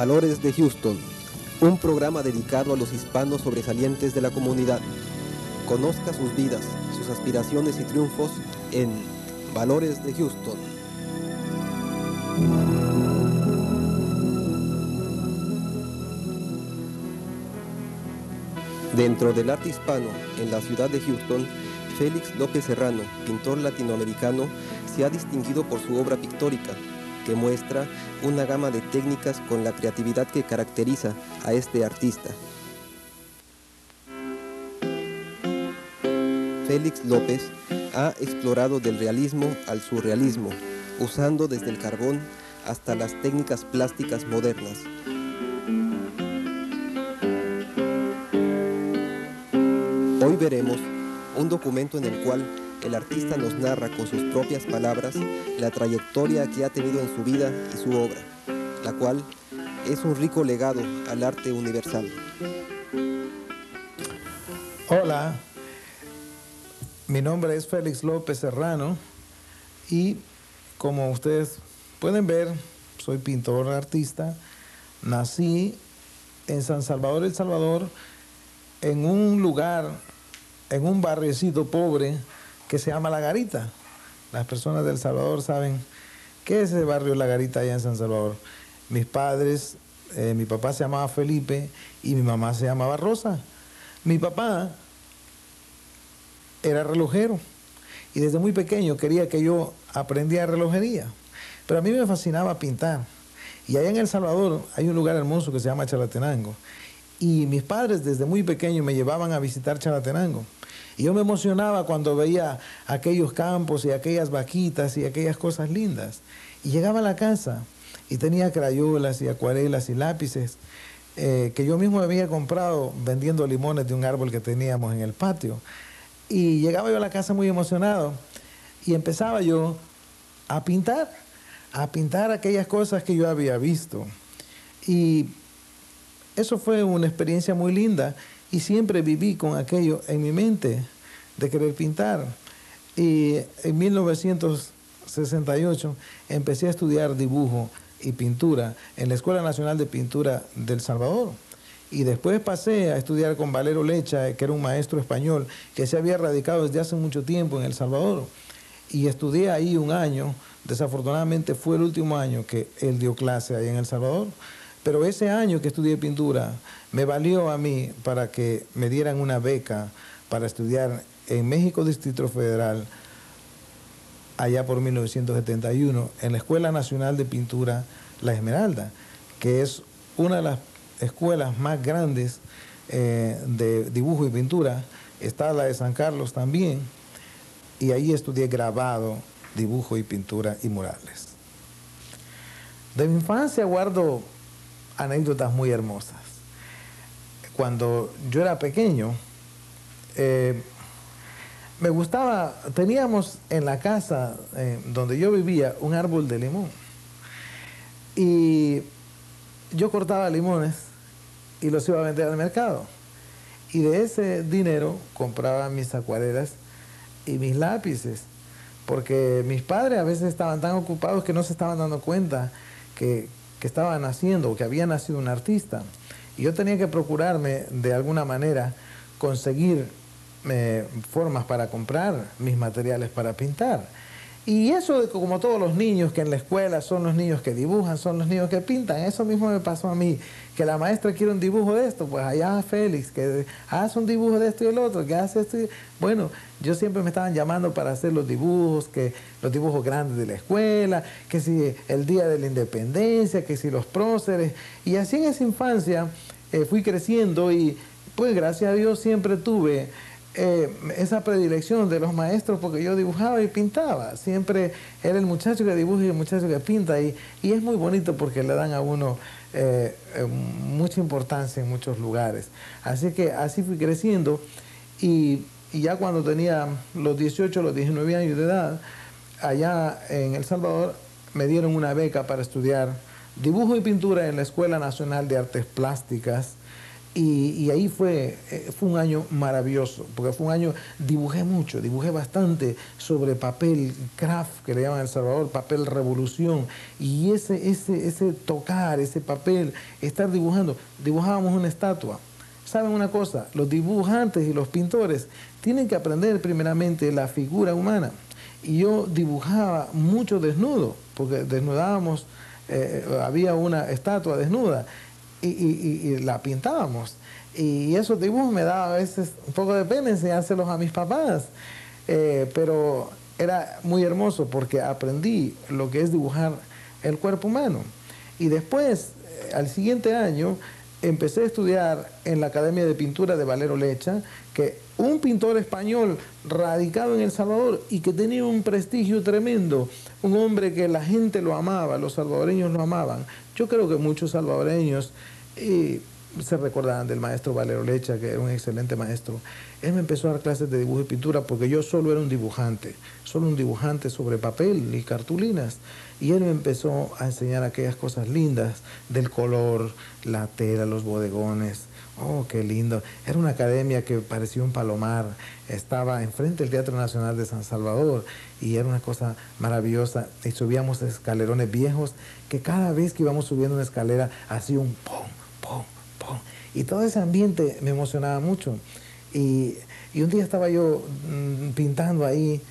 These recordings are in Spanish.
Valores de Houston, un programa dedicado a los hispanos sobresalientes de la comunidad. Conozca sus vidas, sus aspiraciones y triunfos en Valores de Houston. Dentro del arte hispano, en la ciudad de Houston, Félix López Serrano, pintor latinoamericano, se ha distinguido por su obra pictórica, que muestra una gama de técnicas con la creatividad que caracteriza a este artista. Félix López ha explorado del realismo al surrealismo, usando desde el carbón hasta las técnicas plásticas modernas. Hoy veremos un documento en el cual el artista nos narra con sus propias palabras la trayectoria que ha tenido en su vida y su obra, la cual es un rico legado al arte universal. Hola, mi nombre es Félix López Serrano y como ustedes pueden ver, soy pintor artista. Nací en San Salvador, El Salvador, en un lugar, en un barriecito pobre que se llama La Garita. Las personas del Salvador saben qué es ese barrio La Garita allá en San Salvador. Mis padres, mi papá se llamaba Felipe y mi mamá se llamaba Rosa. Mi papá era relojero y desde muy pequeño quería que yo aprendiera relojería, pero a mí me fascinaba pintar. Y allá en El Salvador hay un lugar hermoso que se llama Chalatenango, y mis padres desde muy pequeño me llevaban a visitar Chalatenango. Y yo me emocionaba cuando veía aquellos campos y aquellas vaquitas y aquellas cosas lindas. Y llegaba a la casa y tenía crayolas y acuarelas y lápices que yo mismo había comprado vendiendo limones de un árbol que teníamos en el patio. Y llegaba yo a la casa muy emocionado y empezaba yo a pintar aquellas cosas que yo había visto. Y eso fue una experiencia muy linda. Y siempre viví con aquello en mi mente de querer pintar. Y en 1968 empecé a estudiar dibujo y pintura en la Escuela Nacional de Pintura del Salvador. Y después pasé a estudiar con Valero Lecha, que era un maestro español que se había radicado desde hace mucho tiempo en El Salvador. Y estudié ahí un año. Desafortunadamente fue el último año que él dio clase ahí en El Salvador. Pero ese año que estudié pintura me valió a mí para que me dieran una beca para estudiar en México Distrito Federal, allá por 1971, en la Escuela Nacional de Pintura La Esmeralda, que es una de las escuelas más grandes de dibujo y pintura. Está la de San Carlos también, y ahí estudié grabado, dibujo y pintura y murales. De mi infancia guardo anécdotas muy hermosas. Cuando yo era pequeño, me gustaba, teníamos en la casa donde yo vivía un árbol de limón. Y yo cortaba limones y los iba a vender al mercado. Y de ese dinero compraba mis acuarelas y mis lápices, porque mis padres a veces estaban tan ocupados que no se estaban dando cuenta que estaba naciendo o que había nacido un artista. Y yo tenía que procurarme de alguna manera conseguir formas para comprar mis materiales para pintar. Y eso de como todos los niños que en la escuela son los niños que dibujan, son los niños que pintan, eso mismo me pasó a mí, que la maestra quiere un dibujo de esto, pues allá Félix, que hace un dibujo de esto y el otro, que hace esto y... Bueno, yo siempre me estaban llamando para hacer los dibujos, que los dibujos grandes de la escuela, que si el Día de la Independencia, que si los próceres, y así en esa infancia fui creciendo y pues gracias a Dios siempre tuve esa predilección de los maestros, porque yo dibujaba y pintaba. Siempre era el muchacho que dibuja y el muchacho que pinta, y es muy bonito porque le dan a uno mucha importancia en muchos lugares. Así que así fui creciendo, y ya cuando tenía los 18, los 19 años de edad, allá en El Salvador me dieron una beca para estudiar dibujo y pintura en la Escuela Nacional de Artes Plásticas, Y ahí fue un año maravilloso, porque fue un año, dibujé mucho, dibujé bastante sobre papel craft, que le llaman en El Salvador, papel revolución, y ese tocar, ese papel, estar dibujando, dibujábamos una estatua. ¿Saben una cosa? Los dibujantes y los pintores tienen que aprender primeramente la figura humana. Y yo dibujaba mucho desnudo, porque desnudábamos, había una estatua desnuda, y la pintábamos. Y esos dibujos me daba a veces un poco de pena enseñárselos a mis papás, pero era muy hermoso porque aprendí lo que es dibujar el cuerpo humano. Y después, al siguiente año, empecé a estudiar en la Academia de Pintura de Valero Lecha, que un pintor español radicado en El Salvador y que tenía un prestigio tremendo, un hombre que la gente lo amaba, los salvadoreños lo amaban. Yo creo que muchos salvadoreños se recordaban del maestro Valero Lecha, que era un excelente maestro. Él me empezó a dar clases de dibujo y pintura porque yo solo era un dibujante sobre papel y cartulinas. Y él me empezó a enseñar aquellas cosas lindas del color, la tela, los bodegones. Oh, qué lindo. Era una academia que parecía un palomar. Estaba enfrente del Teatro Nacional de San Salvador y era una cosa maravillosa. Y subíamos escalerones viejos que cada vez que íbamos subiendo una escalera hacía un pum, pum, pum. Y todo ese ambiente me emocionaba mucho. Y un día estaba yo pintando ahí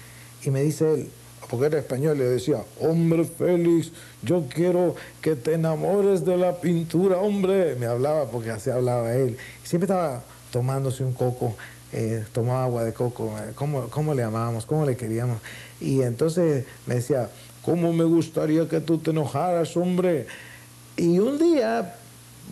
y me dice él, porque era español, le decía, hombre Félix, yo quiero que te enamores de la pintura, hombre. Me hablaba porque así hablaba él. Siempre estaba tomándose un coco, tomaba agua de coco, ¿cómo le amábamos, cómo le queríamos? Y entonces me decía, ¿cómo me gustaría que tú te enojaras, hombre? Y un día,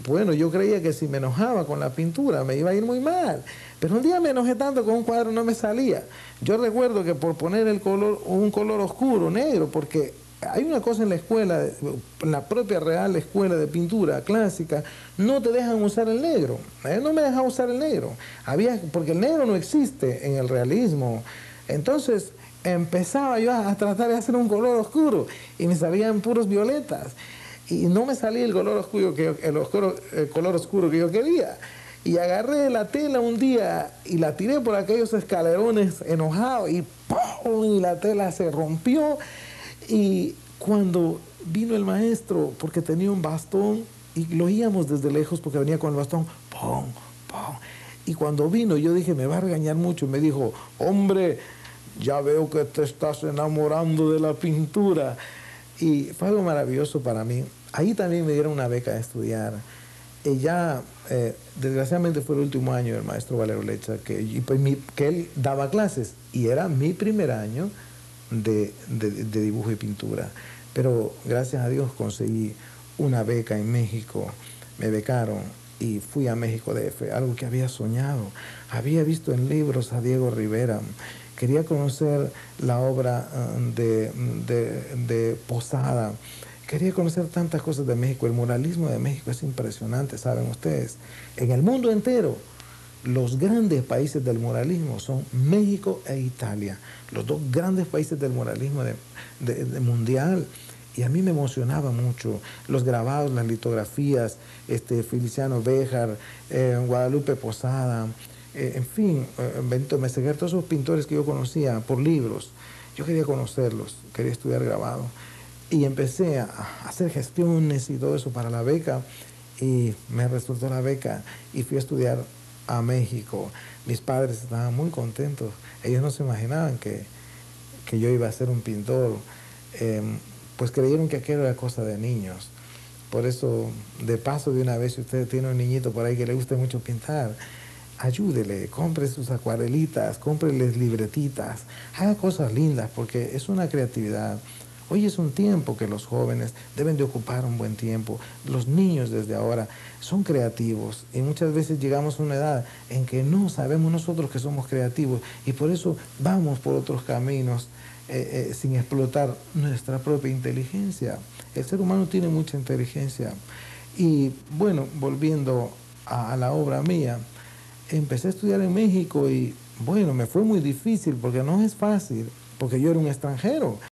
bueno, yo creía que si me enojaba con la pintura me iba a ir muy mal. Pero un día me enojé tanto que un cuadro no me salía. Yo recuerdo que por poner un color oscuro, negro, porque hay una cosa en la escuela, en la propia Real Escuela de Pintura Clásica, no te dejan usar el negro. No me dejaban usar el negro. Porque el negro no existe en el realismo. Entonces empezaba yo a tratar de hacer un color oscuro y me salían puros violetas. Y no me salía el color oscuro el color oscuro que yo quería. Y agarré la tela un día y la tiré por aquellos escalerones enojado y ¡pum! Y la tela se rompió. Y cuando vino el maestro, porque tenía un bastón, y lo oíamos desde lejos porque venía con el bastón, ¡pum! ¡Pum! Y cuando vino yo dije, me va a regañar mucho. Y me dijo, hombre, ya veo que te estás enamorando de la pintura. Y fue algo maravilloso para mí. Ahí también me dieron una beca de estudiar. Desgraciadamente fue el último año del maestro Valero Lecha que él daba clases y era mi primer año de dibujo y pintura. Pero gracias a Dios conseguí una beca en México, me becaron y fui a México DF, algo que había soñado. Había visto en libros a Diego Rivera, quería conocer la obra de Posada. Quería conocer tantas cosas de México. El muralismo de México es impresionante, saben ustedes. En el mundo entero, los grandes países del muralismo son México e Italia. Los dos grandes países del muralismo mundial. Y a mí me emocionaba mucho los grabados, las litografías, Feliciano Béjar, Guadalupe Posada, en fin, Benito Meseguer, todos esos pintores que yo conocía por libros. Yo quería conocerlos, quería estudiar grabado. Y empecé a hacer gestiones y todo eso para la beca y me resultó la beca y fui a estudiar a México. Mis padres estaban muy contentos. Ellos no se imaginaban que yo iba a ser un pintor. Pues creyeron que aquello era cosa de niños. Por eso, de paso de una vez, si usted tiene un niñito por ahí que le guste mucho pintar, ayúdele, compre sus acuarelitas, cómpreles libretitas, haga cosas lindas porque es una creatividad. Hoy es un tiempo que los jóvenes deben de ocupar un buen tiempo. Los niños desde ahora son creativos y muchas veces llegamos a una edad en que no sabemos nosotros que somos creativos y por eso vamos por otros caminos sin explotar nuestra propia inteligencia. El ser humano tiene mucha inteligencia. Y bueno, volviendo a la obra mía, empecé a estudiar en México y bueno, me fue muy difícil porque no es fácil, porque yo era un extranjero.